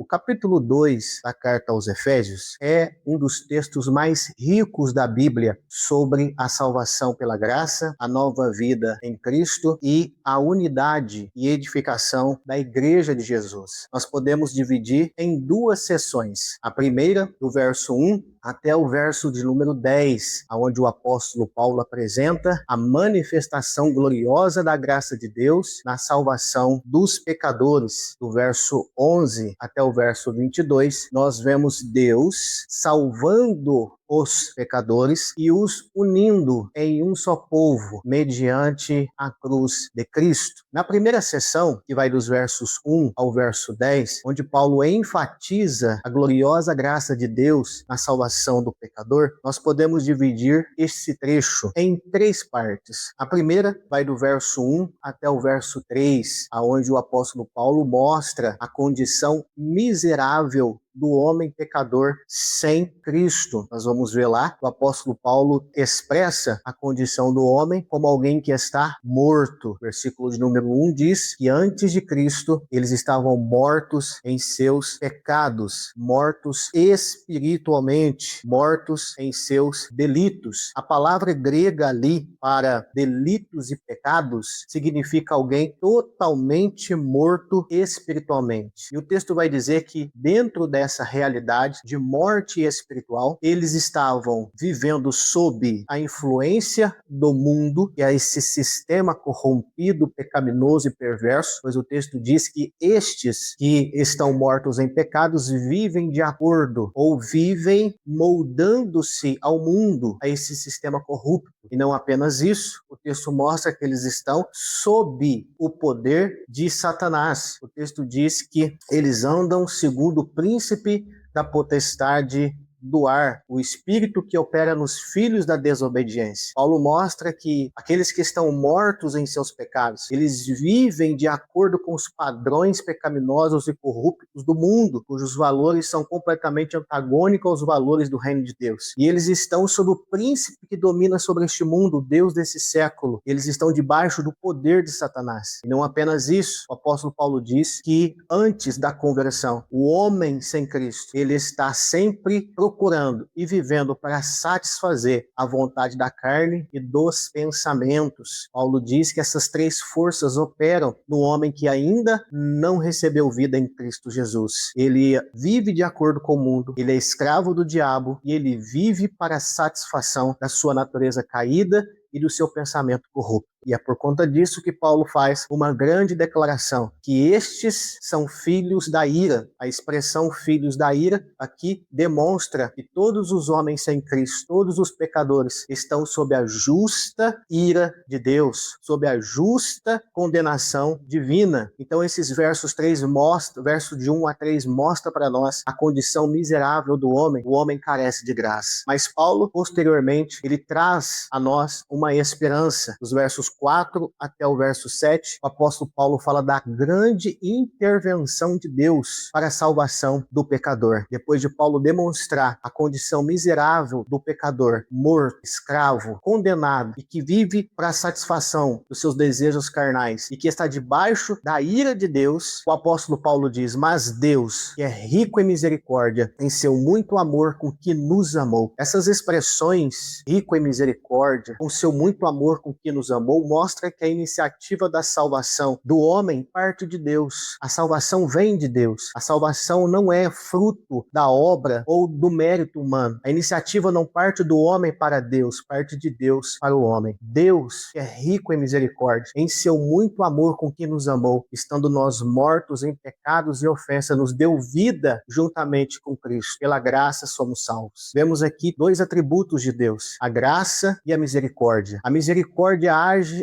capítulo 2 da carta aos Efésios é um dos textos mais ricos da Bíblia sobre a salvação pela graça, a nova vida em Cristo e a unidade e edificação da Igreja de Jesus. Nós podemos dividir em duas sessões. A primeira, do verso 1 até o verso de número 10, onde o apóstolo Paulo apresenta a manifestação gloriosa da graça de Deus na salvação dos pecadores. Do verso 11 até o verso 22, nós vemos Deus salvando os pecadores e os unindo em um só povo, mediante a cruz de Cristo. Na primeira sessão, que vai dos versos 1 ao verso 10, onde Paulo enfatiza a gloriosa graça de Deus na salvação do pecador, nós podemos dividir esse trecho em três partes. A primeira vai do verso 1 até o verso 3, onde o apóstolo Paulo mostra a condição miserável do homem pecador sem Cristo. Nós vamos ver lá, o apóstolo Paulo expressa a condição do homem como alguém que está morto. Versículo de número 1 diz que antes de Cristo, eles estavam mortos em seus pecados, mortos espiritualmente, mortos em seus delitos. A palavra grega ali para delitos e pecados significa alguém totalmente morto espiritualmente. E o texto vai dizer que dentro dessa realidade de morte espiritual, eles estavam vivendo sob a influência do mundo, que é esse sistema corrompido, pecaminoso e perverso, pois o texto diz que estes que estão mortos em pecados vivem de acordo ou vivem moldando-se ao mundo, a esse sistema corrupto. E não apenas isso, o texto mostra que eles estão sob o poder de Satanás. O texto diz que eles andam segundo o príncipe da potestade do ar, o espírito que opera nos filhos da desobediência. Paulo mostra que aqueles que estão mortos em seus pecados, eles vivem de acordo com os padrões pecaminosos e corruptos do mundo, cujos valores são completamente antagônicos aos valores do reino de Deus. E eles estão sob o príncipe que domina sobre este mundo, o Deus desse século. Eles estão debaixo do poder de Satanás. E não apenas isso, o apóstolo Paulo diz que antes da conversão, o homem sem Cristo, ele está sempre procurando e vivendo para satisfazer a vontade da carne e dos pensamentos. Paulo diz que essas três forças operam no homem que ainda não recebeu vida em Cristo Jesus. Ele vive de acordo com o mundo, ele é escravo do diabo e ele vive para a satisfação da sua natureza caída e do seu pensamento corrupto. E é por conta disso que Paulo faz uma grande declaração, que estes são filhos da ira. A expressão filhos da ira aqui demonstra que todos os homens sem Cristo, todos os pecadores, estão sob a justa ira de Deus, sob a justa condenação divina. Então esses versos 3 mostram, verso de 1 a 3 mostra para nós a condição miserável do homem. O homem carece de graça. Mas Paulo, posteriormente, ele traz a nós uma esperança. Os versos 4 até o verso 7, o apóstolo Paulo fala da grande intervenção de Deus para a salvação do pecador. Depois de Paulo demonstrar a condição miserável do pecador, morto, escravo, condenado e que vive para a satisfação dos seus desejos carnais e que está debaixo da ira de Deus, o apóstolo Paulo diz: mas Deus, que é rico em misericórdia, em seu muito amor com que nos amou. Essas expressões, rico em misericórdia, com seu muito amor com que nos amou, mostra que a iniciativa da salvação do homem parte de Deus. A salvação vem de Deus. A salvação não é fruto da obra ou do mérito humano. A iniciativa não parte do homem para Deus, parte de Deus para o homem. Deus, que é rico em misericórdia, em seu muito amor com que nos amou, estando nós mortos em pecados e ofensas, nos deu vida juntamente com Cristo. Pela graça somos salvos. Vemos aqui dois atributos de Deus: a graça e a misericórdia. A misericórdia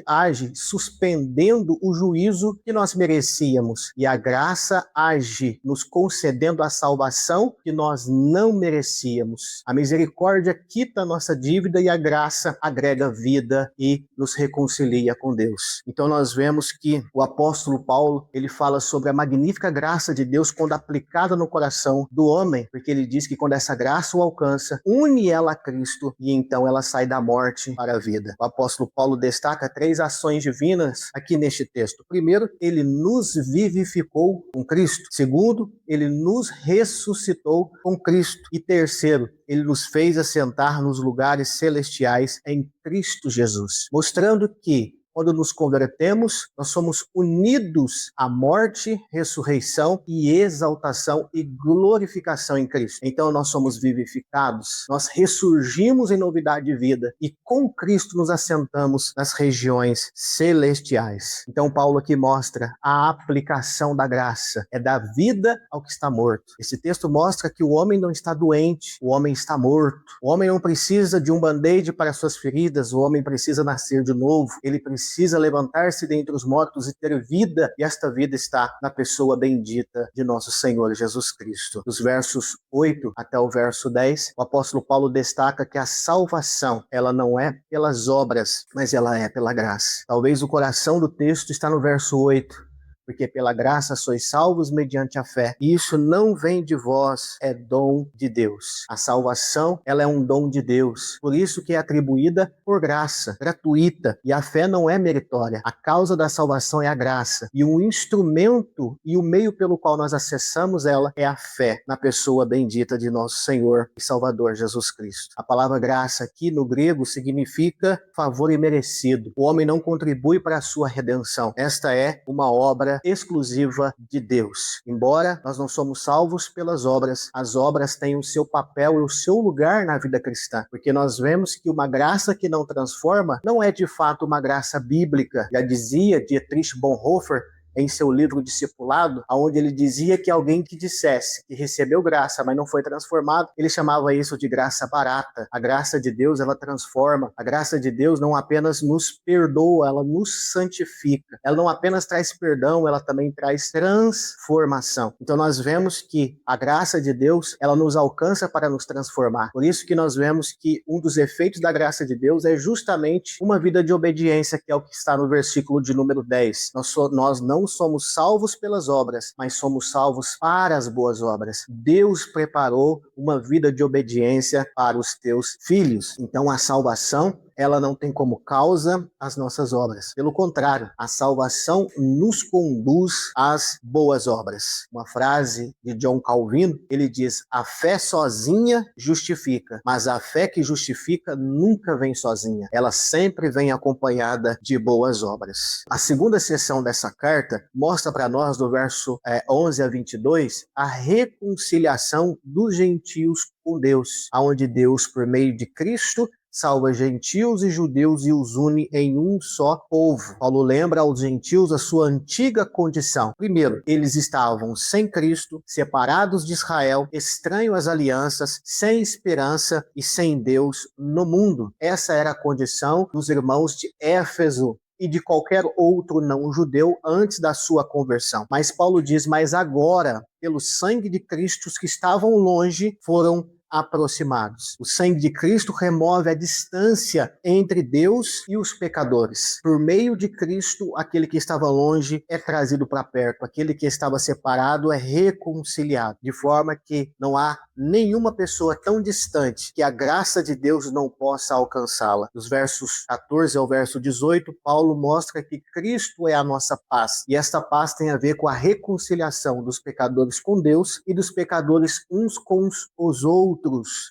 age suspendendo o juízo que nós merecíamos, e a graça age nos concedendo a salvação que nós não merecíamos. A misericórdia quita a nossa dívida e a graça agrega vida e nos reconcilia com Deus. Então nós vemos que o apóstolo Paulo, ele fala sobre a magnífica graça de Deus quando aplicada no coração do homem, porque ele diz que quando essa graça o alcança, une ela a Cristo e então ela sai da morte para a vida. O apóstolo Paulo destaca três ações divinas aqui neste texto. Primeiro, ele nos vivificou com Cristo. Segundo, ele nos ressuscitou com Cristo. E terceiro, ele nos fez assentar nos lugares celestiais em Cristo Jesus, mostrando que quando nos convertemos, nós somos unidos à morte, ressurreição e exaltação e glorificação em Cristo. Então nós somos vivificados, nós ressurgimos em novidade de vida e com Cristo nos assentamos nas regiões celestiais. Então Paulo aqui mostra a aplicação da graça, é da vida ao que está morto. Esse texto mostra que o homem não está doente, o homem está morto. O homem não precisa de um band-aid para suas feridas, o homem precisa nascer de novo, ele precisa levantar-se dentre os mortos e ter vida, e esta vida está na pessoa bendita de nosso Senhor Jesus Cristo. Dos versos 8 até o verso 10, o apóstolo Paulo destaca que a salvação, ela não é pelas obras, mas ela é pela graça. Talvez o coração do texto está no verso 8, porque pela graça sois salvos mediante a fé. E isso não vem de vós, é dom de Deus. A salvação, ela é um dom de Deus. Por isso que é atribuída por graça, gratuita. E a fé não é meritória. A causa da salvação é a graça. E o instrumento e o meio pelo qual nós acessamos ela é a fé na pessoa bendita de nosso Senhor e Salvador Jesus Cristo. A palavra graça aqui no grego significa favor imerecido. O homem não contribui para a sua redenção. Esta é uma obra exclusiva de Deus. Embora nós não somos salvos pelas obras, as obras têm o seu papel e o seu lugar na vida cristã, porque nós vemos que uma graça que não transforma não é de fato uma graça bíblica. Já dizia Dietrich Bonhoeffer em seu livro Discipulado, onde ele dizia que alguém que dissesse que recebeu graça, mas não foi transformado, ele chamava isso de graça barata. A graça de Deus, ela transforma. A graça de Deus não apenas nos perdoa, ela nos santifica. Ela não apenas traz perdão, ela também traz transformação. Então nós vemos que a graça de Deus, ela nos alcança para nos transformar. Por isso que nós vemos que um dos efeitos da graça de Deus é justamente uma vida de obediência, que é o que está no versículo de número 10. Nós não somos salvos pelas obras, mas somos salvos para as boas obras. Deus preparou uma vida de obediência para os teus filhos. Então a salvação, ela não tem como causa as nossas obras. Pelo contrário, a salvação nos conduz às boas obras. Uma frase de John Calvino, ele diz: a fé sozinha justifica, mas a fé que justifica nunca vem sozinha. Ela sempre vem acompanhada de boas obras. A segunda seção dessa carta mostra para nós, do verso 11 a 22, a reconciliação dos gentios com Deus, onde Deus, por meio de Cristo, salva gentios e judeus e os une em um só povo. Paulo lembra aos gentios a sua antiga condição. Primeiro, eles estavam sem Cristo, separados de Israel, estranhos às alianças, sem esperança e sem Deus no mundo. Essa era a condição dos irmãos de Éfeso e de qualquer outro não-judeu antes da sua conversão. Mas Paulo diz: mas agora, pelo sangue de Cristo, os que estavam longe foram aproximados. O sangue de Cristo remove a distância entre Deus e os pecadores. Por meio de Cristo, aquele que estava longe é trazido para perto, aquele que estava separado é reconciliado, de forma que não há nenhuma pessoa tão distante que a graça de Deus não possa alcançá-la. Dos versos 14 ao verso 18, Paulo mostra que Cristo é a nossa paz, e esta paz tem a ver com a reconciliação dos pecadores com Deus e dos pecadores uns com os outros.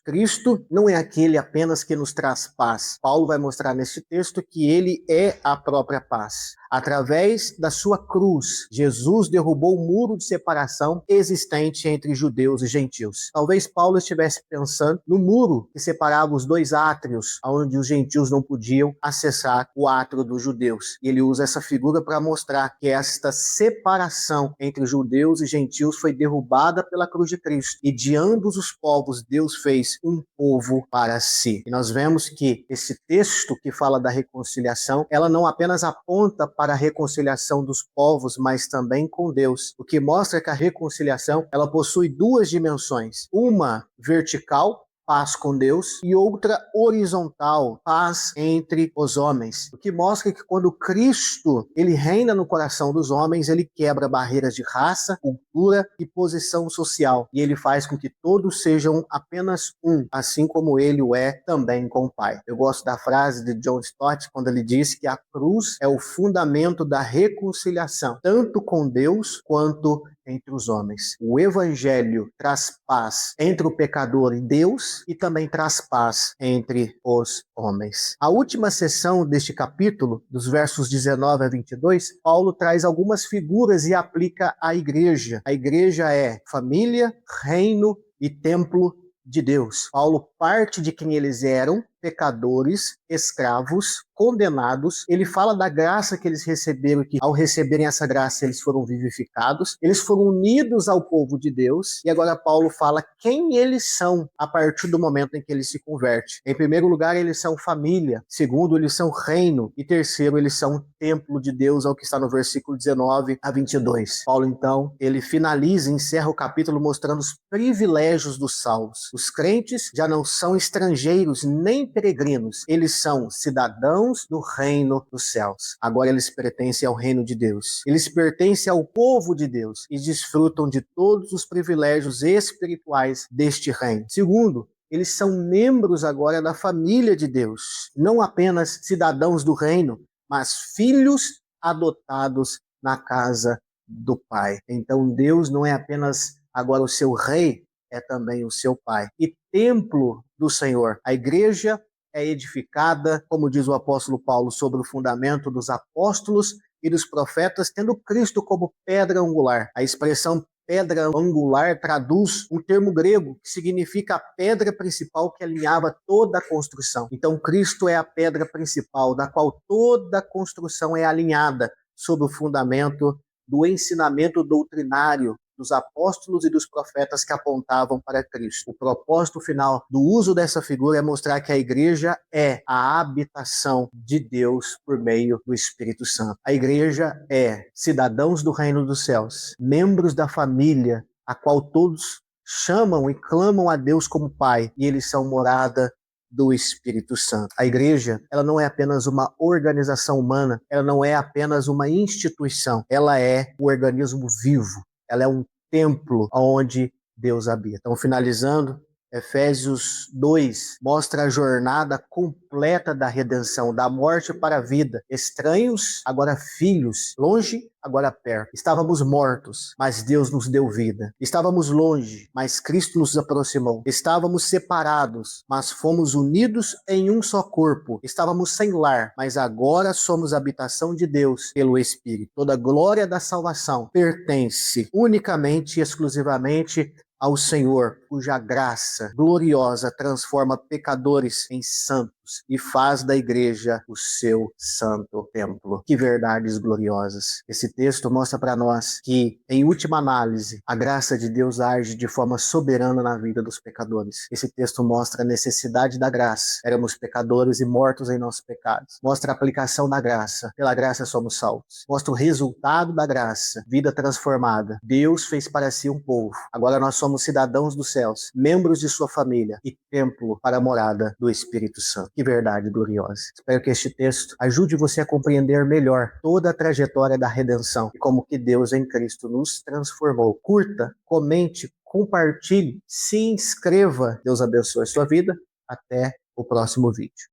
Cristo não é aquele apenas que nos traz paz. Paulo vai mostrar neste texto que ele é a própria paz. Através da sua cruz, Jesus derrubou o muro de separação existente entre judeus e gentios. Talvez Paulo estivesse pensando no muro que separava os dois átrios, onde os gentios não podiam acessar o átrio dos judeus. E ele usa essa figura para mostrar que esta separação entre judeus e gentios foi derrubada pela cruz de Cristo. E de ambos os povos, Deus fez um povo para si. E nós vemos que esse texto que fala da reconciliação, ela não apenas aponta para a reconciliação dos povos, mas também com Deus. O que mostra que a reconciliação, ela possui duas dimensões. Uma vertical, paz com Deus, e outra horizontal, paz entre os homens. O que mostra que quando Cristo ele reina no coração dos homens, ele quebra barreiras de raça, cultura e posição social, e ele faz com que todos sejam apenas um, assim como ele o é também com o Pai. Eu gosto da frase de John Stott, quando ele diz que a cruz é o fundamento da reconciliação, tanto com Deus quanto entre os homens. O Evangelho traz paz entre o pecador e Deus e também traz paz entre os homens. A última seção deste capítulo, dos versos 19 a 22, Paulo traz algumas figuras e aplica à igreja. A igreja é família, reino e templo de Deus. Paulo parte de quem eles eram, pecadores, escravos, condenados. Ele fala da graça que eles receberam, que ao receberem essa graça eles foram vivificados, eles foram unidos ao povo de Deus, e agora Paulo fala quem eles são a partir do momento em que eles se convertem. Em primeiro lugar, eles são família, segundo, eles são reino, e terceiro, eles são templo de Deus, ao que está no versículo 19 a 22. Paulo, então, ele finaliza e encerra o capítulo mostrando os privilégios dos salvos. Os crentes já não são estrangeiros nem peregrinos, eles são cidadãos do reino dos céus. Agora eles pertencem ao reino de Deus. Eles pertencem ao povo de Deus e desfrutam de todos os privilégios espirituais deste reino. Segundo, eles são membros agora da família de Deus, não apenas cidadãos do reino, mas filhos adotados na casa do Pai. Então Deus não é apenas agora o seu rei, é também o seu Pai. E templo do Senhor. A igreja é edificada, como diz o apóstolo Paulo, sobre o fundamento dos apóstolos e dos profetas, tendo Cristo como pedra angular. A expressão pedra angular traduz um termo grego que significa a pedra principal que alinhava toda a construção. Então Cristo é a pedra principal, da qual toda a construção é alinhada sob o fundamento do ensinamento doutrinário dos apóstolos e dos profetas que apontavam para Cristo. O propósito final do uso dessa figura é mostrar que a igreja é a habitação de Deus por meio do Espírito Santo. A igreja é cidadãos do reino dos céus, membros da família, a qual todos chamam e clamam a Deus como Pai, e eles são morada do Espírito Santo. A igreja, ela não é apenas uma organização humana, ela não é apenas uma instituição, ela é um organismo vivo. Ela é um templo onde Deus habita. Então, finalizando, Efésios 2 mostra a jornada completa da redenção, da morte para a vida. Estranhos, agora filhos. Longe, agora perto. Estávamos mortos, mas Deus nos deu vida. Estávamos longe, mas Cristo nos aproximou. Estávamos separados, mas fomos unidos em um só corpo. Estávamos sem lar, mas agora somos habitação de Deus pelo Espírito. Toda a glória da salvação pertence unicamente e exclusivamente ao Senhor, cuja graça gloriosa transforma pecadores em santos e faz da igreja o seu santo templo. Que verdades gloriosas! Esse texto mostra para nós que, em última análise, a graça de Deus age de forma soberana na vida dos pecadores. Esse texto mostra a necessidade da graça. Éramos pecadores e mortos em nossos pecados. Mostra a aplicação da graça. Pela graça somos salvos. Mostra o resultado da graça. Vida transformada. Deus fez para si um povo. Agora nós somos cidadãos dos céus, membros de sua família e templo para a morada do Espírito Santo. Que verdade gloriosa. Espero que este texto ajude você a compreender melhor toda a trajetória da redenção e como que Deus em Cristo nos transformou. Curta, comente, compartilhe, se inscreva. Deus abençoe a sua vida. Até o próximo vídeo.